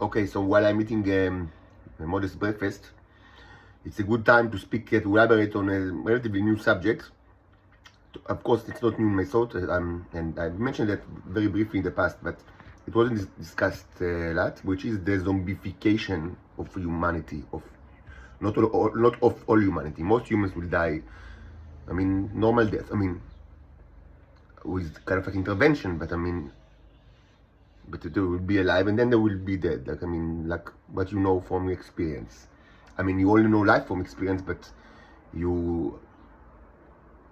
Okay, so while I'm eating a modest breakfast, it's a good time to speak, to elaborate on a relatively new subject. Of course, it's not new in my thought, and I've mentioned that very briefly in the past, but it wasn't discussed a lot, which is the zombification of humanity, of not of all humanity. Most humans will die. I mean, normal death. I mean, with kind of like intervention, but I mean, but they will be alive and then they will be dead. Like, I mean, like what you know from experience. I mean, you only know life from experience, but you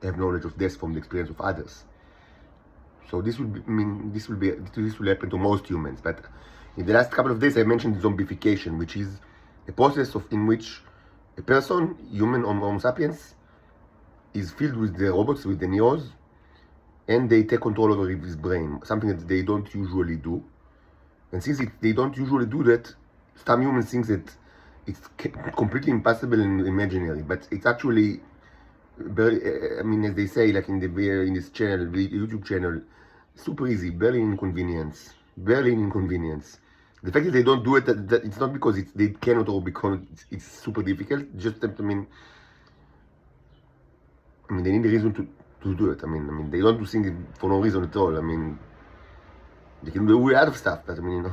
have knowledge of death from the experience of others. So this will be, I mean, this will happen to most humans. But in the last couple of days, I mentioned zombification, which is a process in which a person, human or Homo sapiens, is filled with the robots, with the neos, and they take control over his brain, something that they don't usually do. And since they don't usually do that, some humans think that it's completely impossible and imaginary, but it's actually very, I mean, as they say, like in this channel, the YouTube channel, super easy, barely an inconvenience, barely an inconvenience. The fact that they don't do it, that it's not because they cannot or because it's super difficult. Just, I mean, they need a reason to do it. I mean, they don't do things for no reason at all. I mean, they can do a lot of stuff, but I mean,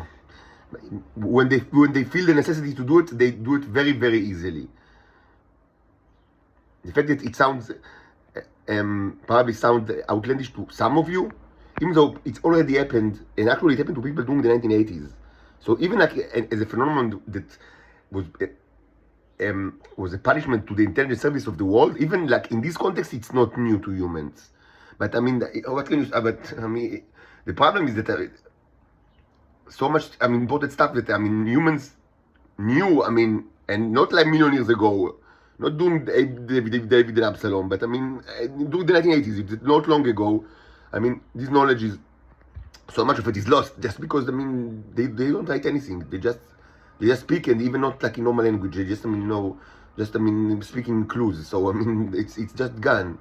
when they feel the necessity to do it, they do it very, very easily. The fact that it sounds probably sound outlandish to some of you, even though it's already happened, and actually it happened to people during the 1980s. So even like as a phenomenon that was a punishment to the intelligence service of the world, even like in this context, it's not new to humans. But I mean, what can you? But I mean, the problem is that so much, important stuff that humans knew. I mean, and not like million years ago. Not during David and Absalom, but I mean, during the 1980s, it's not long ago. I mean, this knowledge is, so much of it is lost just because, I mean, they don't write anything. They just speak, and even not like in normal language. They just, speaking clues. So, I mean, it's just gone.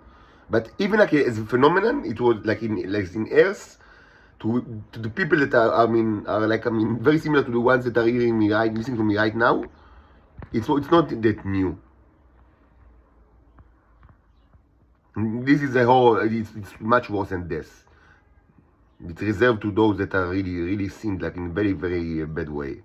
But even like as a phenomenon, it was like in Earth, to the people that are very similar to the ones that are hearing me listening to me right now. It's not that new. This is a whole, it's much worse than this. It's reserved to those that are really, really sinned, like in a very, very bad way.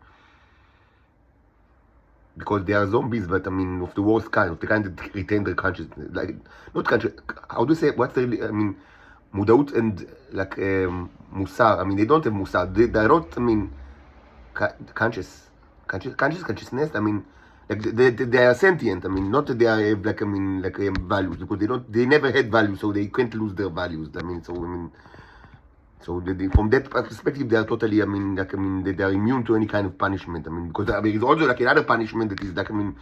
Because they are zombies, but of the worst kind, of the kind that retain their consciousness. Like, not conscious, how do you say, what's really, mudaut and like musar. They don't have musar. They are not, consciousness. Like they are sentient. Not that they are values, because they never had values, so they can't lose their values. So from that perspective, they are totally, they are immune to any kind of punishment. Because there is also like another punishment that is like, to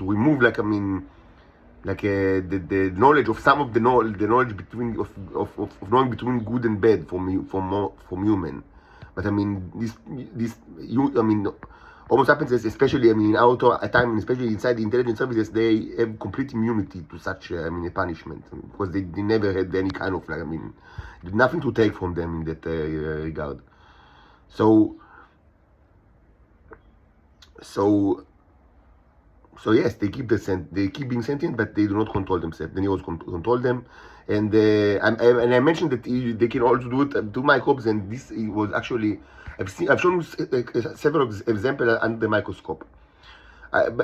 remove the knowledge of some of the knowledge between of knowing between good and bad from human. But Homo sapiens, especially in our time, especially inside the intelligence services, they have complete immunity to such a punishment, because they never had any kind of nothing to take from them in that regard. So yes, they keep being sentient, but they do not control themselves. The neos control them, and I mentioned that they can also do it to microbes, and this was actually I've shown several examples under the microscope.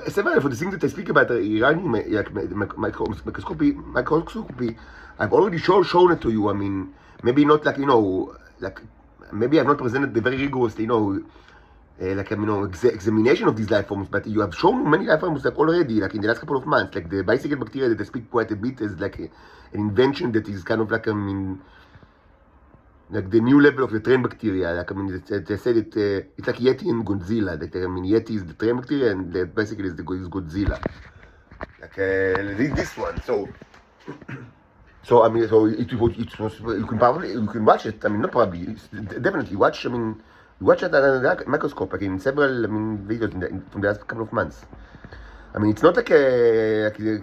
Several for the things that I speak about Iranian microscopy, I've already shown it to you. Maybe not maybe I've not presented the very rigorous, examination of these life forms, but you have shown many life forms already, in the last couple of months, like the bicycle bacteria that I speak quite a bit as an invention that is kind of like the new level of the train bacteria. They say that it's like Yeti and Godzilla. Yeti is the train bacteria, and the bicycle is Godzilla. This one. So you can watch it. Not probably, definitely watch. You watch it under the microscope, in several videos from the last couple of months. It's not like the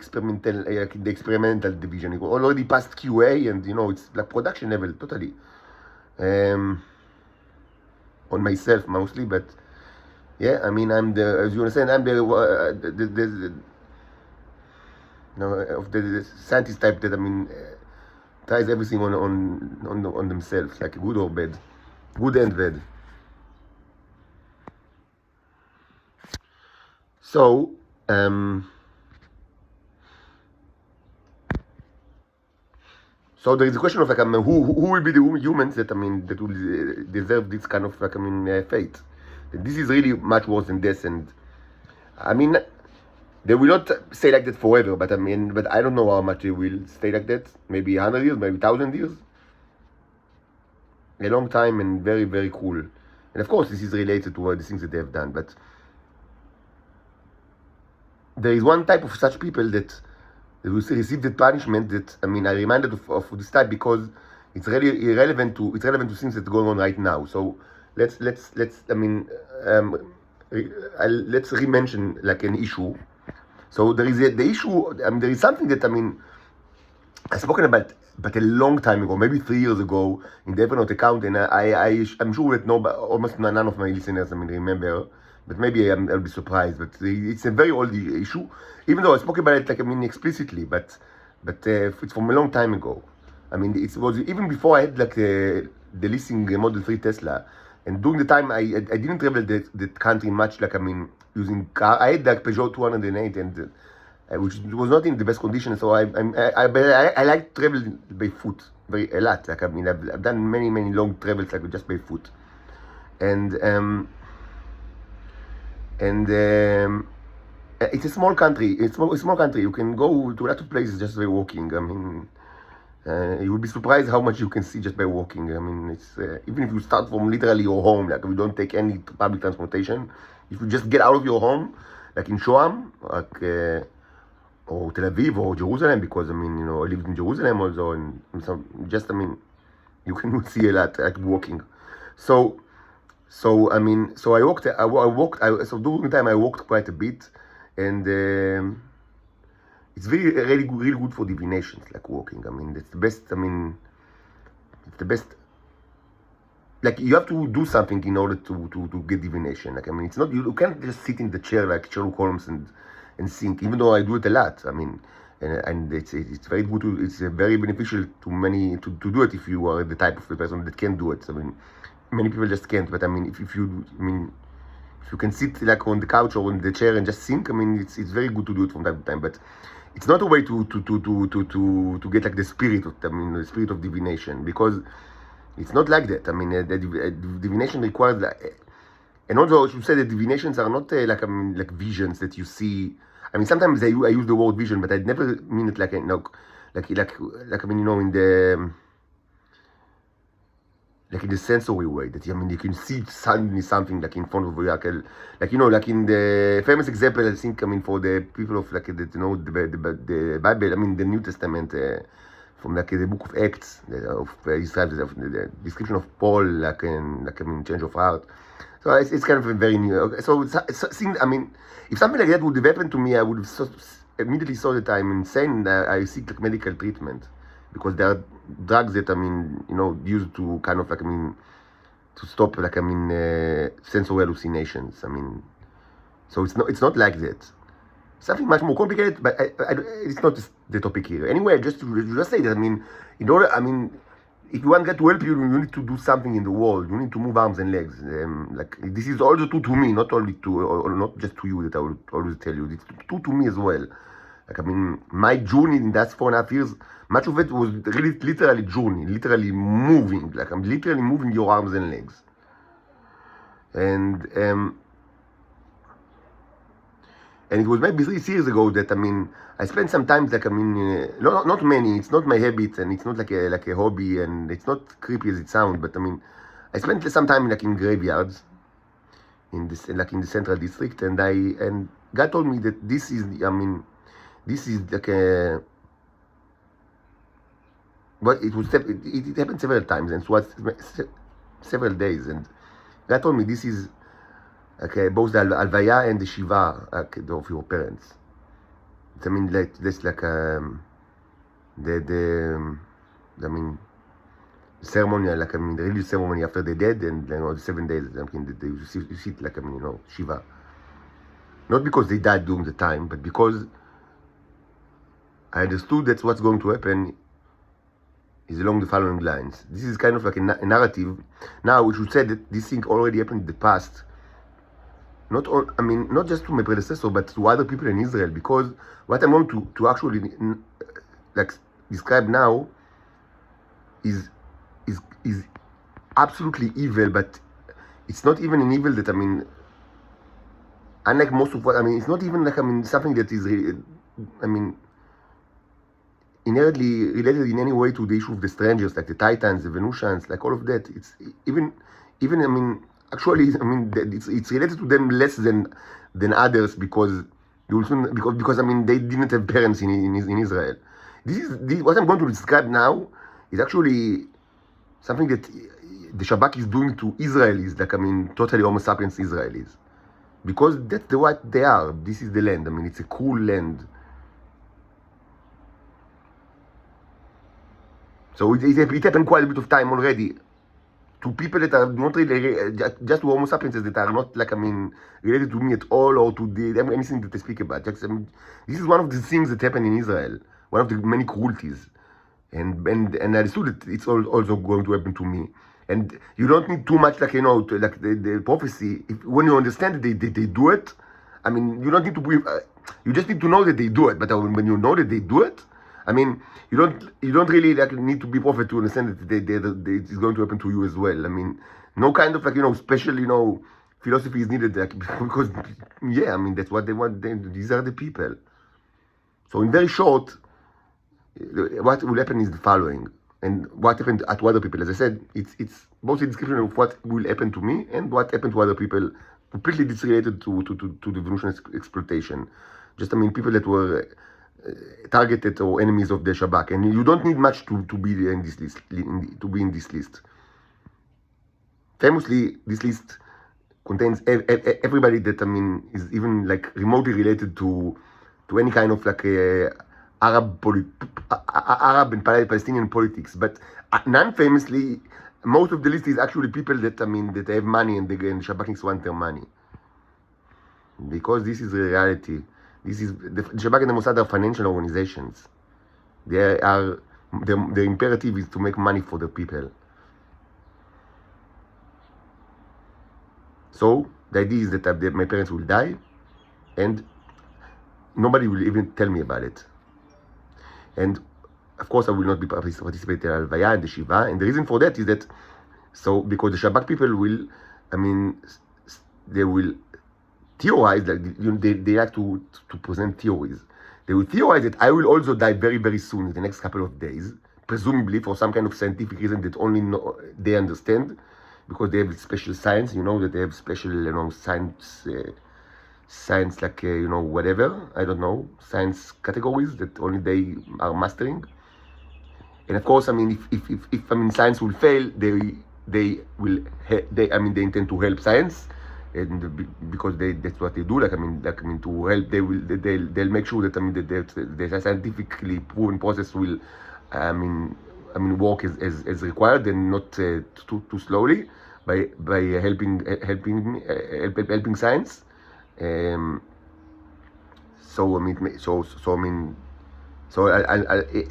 experimental division. It already passed QA, and it's like production level totally. on myself mostly, but yeah, I mean, I'm the, as you understand, I'm the scientist type that, I mean, tries everything on themselves, like good or bad, good and bad. So, so there is a question of like, I mean, who will be the humans that, I mean, that will deserve this kind of like, I mean, fate? This is really much worse than this, and I mean, they will not stay like that forever. But I mean, but I don't know how much they will stay like that. Maybe 100 years, maybe 1,000 years. A long time and very, very cool. And of course, this is related to all the things that they have done. But there is one type of such people that will receive the punishment that, I mean, I reminded of this type because it's really irrelevant to things that are going on right now. So let's I mean, let's re-mention like an issue. So there is the issue. I mean, there is something that, I mean, I've spoken about but a long time ago, maybe 3 years ago, in the Evernote account, and I'm sure that almost none of my listeners, I mean, remember, but maybe I'll be surprised. But it's a very old issue, even though I spoke about it like, I mean, explicitly, but it's from a long time ago. I mean, it was even before I had like the leasing Model 3 Tesla, and during the time I didn't travel the country much, like, I mean, using car. I had like Peugeot 208 and. Which was not in the best condition, so I like travel by foot a lot. Like, I mean, I've done many long travels like just by foot, and it's a small country. It's a small country. You can go to a lot of places just by walking. I mean, you will be surprised how much you can see just by walking. I mean, it's even if you start from literally your home, like we don't take any public transportation. If you just get out of your home, like in Shoam, like. Or Tel Aviv or Jerusalem, because I mean, you know, I lived in Jerusalem also, and some just, I mean, you can see a lot like walking. So I mean, so I walked. So during the time I walked quite a bit, and it's really good for divinations, like walking. I mean, it's the best. I mean, it's the best. Like, you have to do something in order to get divination. Like, I mean, it's not, you can't just sit in the chair like Sherlock Holmes and think, even though I do it a lot. I mean, and it's very good it's very beneficial to many to do it if you are the type of the person that can do it. I mean, many people just can't. But I mean, if you can sit like on the couch or on the chair and just think, I mean, it's very good to do it from time to time. But it's not a way to get like the spirit of, I mean, the spirit of divination, because it's not like that. I mean, divination requires and also, I should say that divinations are not like, I mean, like visions that you see. I mean, sometimes I use the word vision, but I never mean it like, you know, like I mean, you know, in the sensory way, that, I mean, you can see suddenly something like in front of you, like you know, like in the famous example, I think, I mean, for the people of like that, you know, the Bible, I mean, the New Testament, from like the book of Acts of Israel, the description of Paul, like I mean, change of heart. So it's kind of a very new. Okay, so I mean, if something like that would have happened to me, I would have immediately saw that I'm insane. I seek like medical treatment, because there are drugs that, I mean, you know, used to kind of like, I mean, to stop like, I mean, sensory hallucinations. I mean, so it's not like that. Something much more complicated, but it's not the topic here. Anyway, just say that, I mean, in order, I mean, if you want God to help you, you need to do something in the world. You need to move arms and legs. Like, this is also true to me, not only or not just to you, that I will always tell you. It's true to me as well. Like, I mean, my journey in that 4.5 years, much of it was really literally journey, literally moving. Like, I'm literally moving your arms and legs. And it was maybe 3 years ago that, I mean, I spent some time, like, I mean, not many. It's not my habit, and it's not like a hobby, and it's not creepy as it sounds. But I mean, I spent some time like in graveyards, in the central district, and God told me that this is, I mean, this is like a. But it happened several times, and so several days, and God told me this is. Okay, both the Alvaya and the Shiva of your parents. I mean, like, that's like I mean, ceremony, like, I mean, the religious ceremony after they're dead, and, you know, the 7 days, I mean, you sit, like, I mean, you know, Shiva. Not because they died during the time, but because I understood that what's going to happen is along the following lines. This is kind of like a narrative. Now, we should say that this thing already happened in the past. Not all, I mean, not just to my predecessor, but to other people in Israel, because what I'm going to actually like describe now is absolutely evil, but it's not even an evil that, I mean, unlike most of what, I mean, it's not even like, I mean, something that is, I mean, inherently related in any way to the issue of the strangers, like the Titans, the Venusians, like all of that. It's even, I mean, actually, I mean, it's related to them less than others, because you will soon, because I mean, they didn't have parents in Israel. This what I'm going to describe now is actually something that the Shabak is doing to Israelis, like, I mean, totally Homo sapiens Israelis, because that's what they are. This is the land. I mean, it's a cool land. So it happened quite a bit of time already to people that are not really, just to Homo sapiens that are not, like, I mean, related to me at all, or to anything that I speak about. Just, I mean, this is one of the things that happen in Israel, one of the many cruelties. And I understood that it's also going to happen to me. And you don't need too much, like, you know, like the prophecy. When you understand that they do it, I mean, you don't need to believe, you just need to know that they do it. But when you know that they do it, I mean, you don't really, like, need to be prophet to understand that it's going to happen to you as well. I mean, no kind of, like, you know, special, you know, philosophy is needed, like, because, yeah, I mean, that's what they want. These are the people. So in very short, what will happen is the following, and what happened to other people. As I said, it's both a description of what will happen to me and what happened to other people, completely disrelated to the Venusian exploitation. Just, I mean, people that were targeted or enemies of the Shabak, and you don't need much to be in this list. To be in this list. Famously, this list contains everybody that, I mean, is even, like, remotely related to any kind of, like, Arab and Palestinian politics. But non-famously, most of the list is actually people that, I mean, that have money, and the Shabakists want their money, because this is the reality. This is the Shabak and the Mossad are financial organizations. Their imperative is to make money for the people. So the idea is that my parents will die, and nobody will even tell me about it. And of course, I will not be participating in Alvaya and the Shiva. And the reason for that is that, so because the Shabak people will, I mean, they will theorize, like, you know, they like to present theories. They will theorize that I will also die very, very soon, in the next couple of days, presumably for some kind of scientific reason that only they understand, because they have special science, you know, that they have special, you know, science, like, you know, whatever, I don't know, science categories that only they are mastering. And of course, I mean, if I mean, science will fail, they intend to help science, and because that's what they do. Like, I mean, to help, they'll make sure that, I mean, that the scientifically proven process will, I mean, work as required, and not too slowly, by helping science. So I mean,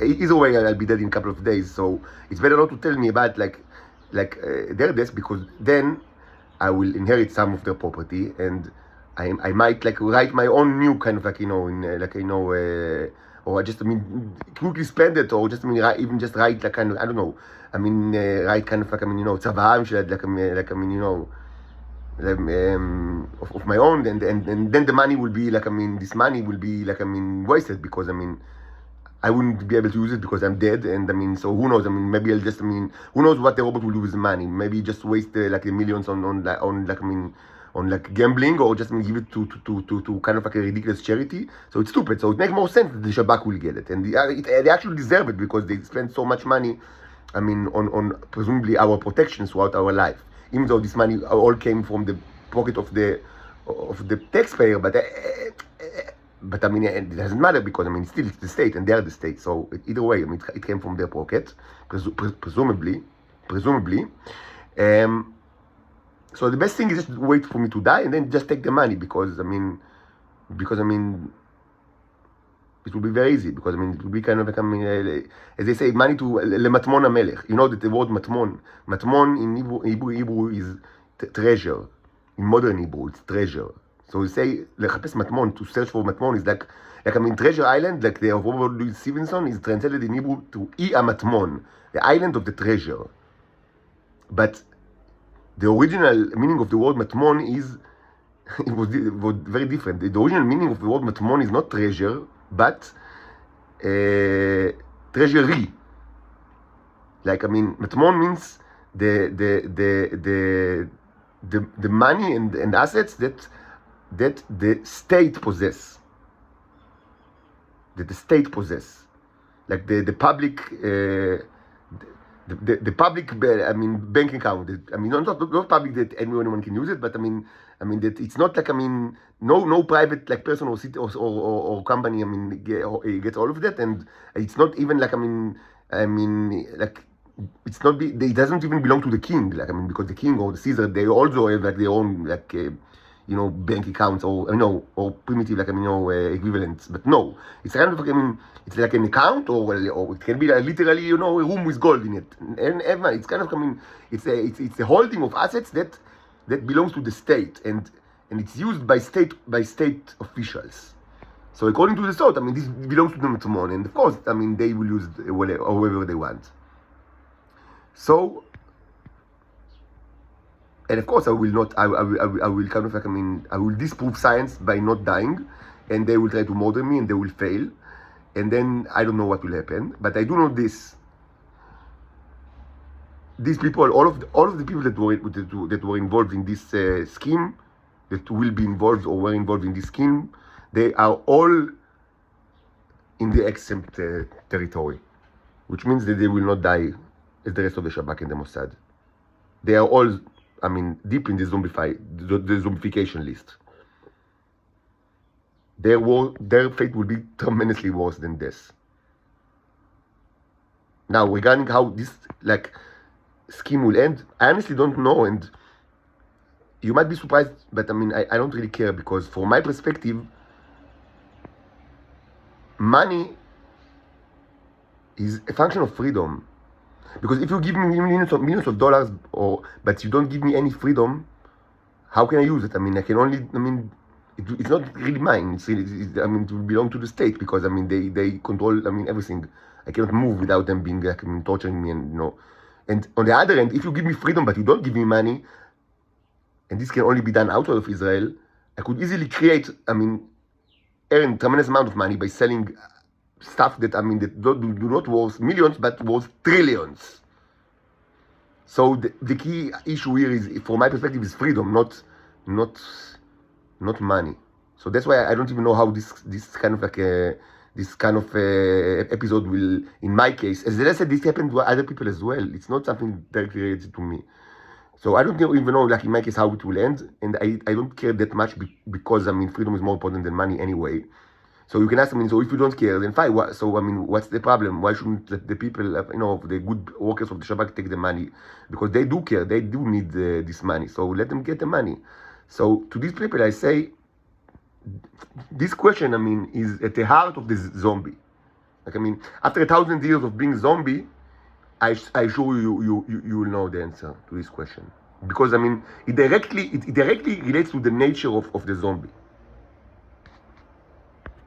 either way, I'll be dead in a couple of days. So it's better not to tell me about, like their deaths, because then I will inherit some of their property, and I might, like, write my own new kind of, like, you know, in like, you know, or just, I mean, quickly spend it, or just, I mean, even just write, like, kind of, I don't know, I mean, write kind of, like, I mean, you know, tzava'am, like, I mean, you know, of my own, and then the money will be, like, I mean, this money will be, like, I mean, wasted, because, I mean, I wouldn't be able to use it because I'm dead, and, I mean, so who knows? I mean, maybe I'll just, I mean, who knows what the robot will do with the money? Maybe just waste like the millions on like, I mean, on, like, gambling, or just, I mean, give it to kind of like a ridiculous charity. So it's stupid. So it makes more sense that the Shabak will get it, and they actually deserve it, because they spend so much money, I mean, on presumably our protection throughout our life, even though this money all came from the pocket of the taxpayer, but I mean, it doesn't matter, because, I mean, still it's the state, and they are the state. So either way, I mean, it came from their pocket, presumably. presumably. So the best thing is just wait for me to die and then just take the money, because I mean, it will be very easy, because I mean, it will be kind of like, I mean, as they say, money to lematmon hamelech. You know that the word matmon in Hebrew is treasure. In modern Hebrew, it's treasure. So we say lechapes matmon, to search for matmon, is like I mean, Treasure Island, like the of Robert Louis Stevenson, is translated in Hebrew to Matmon, the island of the treasure. But the original meaning of the word Matmon is it was very different. The original meaning of the word Matmon is not treasure, but treasury. Like, I mean, Matmon means the money and assets that the state possess. That the state possess, like the public, the public, I mean, bank account. I mean, not public that anyone can use it, but I mean that it's not like, I mean, no private like person or city or company, I mean, gets all of that, and it's not even like, I mean like, it's not it doesn't even belong to the king, like, I mean, because the king or the Caesar, they also have like their own like bank accounts, or or primitive, like, I mean, equivalents. But no, it's kind of like, I mean, it's like an account, or it can be like literally, a room with gold in it, and it's kind of, I mean, it's a holding of assets that belongs to the state, and it's used by state officials. So according to the thought, I mean, this belongs to the Matmon, and of course, I mean, they will use it however they want. So, and of course, I will kind of like, I mean, I will disprove science by not dying, and they will try to murder me, and they will fail, and then I don't know what will happen. But I do know this: these people, all of the people that were involved in this scheme, that will be involved or were involved in this scheme, they are all in the exempt territory, which means that they will not die as the rest of the Shabak and the Mossad. They are all, I mean, deep in the zombification list. Their fate will be tremendously worse than this. Now, regarding how this like scheme will end, I honestly don't know, and you might be surprised, but I mean, I don't really care, because from my perspective, money is a function of freedom. Because if you give me millions of dollars, but you don't give me any freedom, how can I use it? I mean, I can only, I mean, it's not really mine. I mean, it will belong to the state, because I mean, they control, I mean, everything. I cannot move without them being like, I mean, torturing me, and And on the other hand, if you give me freedom but you don't give me money, and this can only be done outside of Israel, I could easily create, I mean, earn tremendous amount of money by selling stuff that, I mean, that do not worth millions, but worth trillions. So the key issue here is, from my perspective, is freedom, not money. So that's why I don't even know how this kind of like episode will, in my case, as I said, this happened to other people as well. It's not something directly related to me. So I don't even know, like in my case, how it will end, and I don't care that much because, I mean, freedom is more important than money anyway. So you can ask me, so if you don't care, then fine. So, I mean, what's the problem? Why shouldn't the people, the good workers of the Shabak take the money? Because they do care. They do need this money. So let them get the money. So to these people, I say, this question, I mean, is at the heart of this zombie. Like, I mean, after 1,000 years of being zombie, I assure you will know the answer to this question. Because, I mean, it directly relates to the nature of the zombie.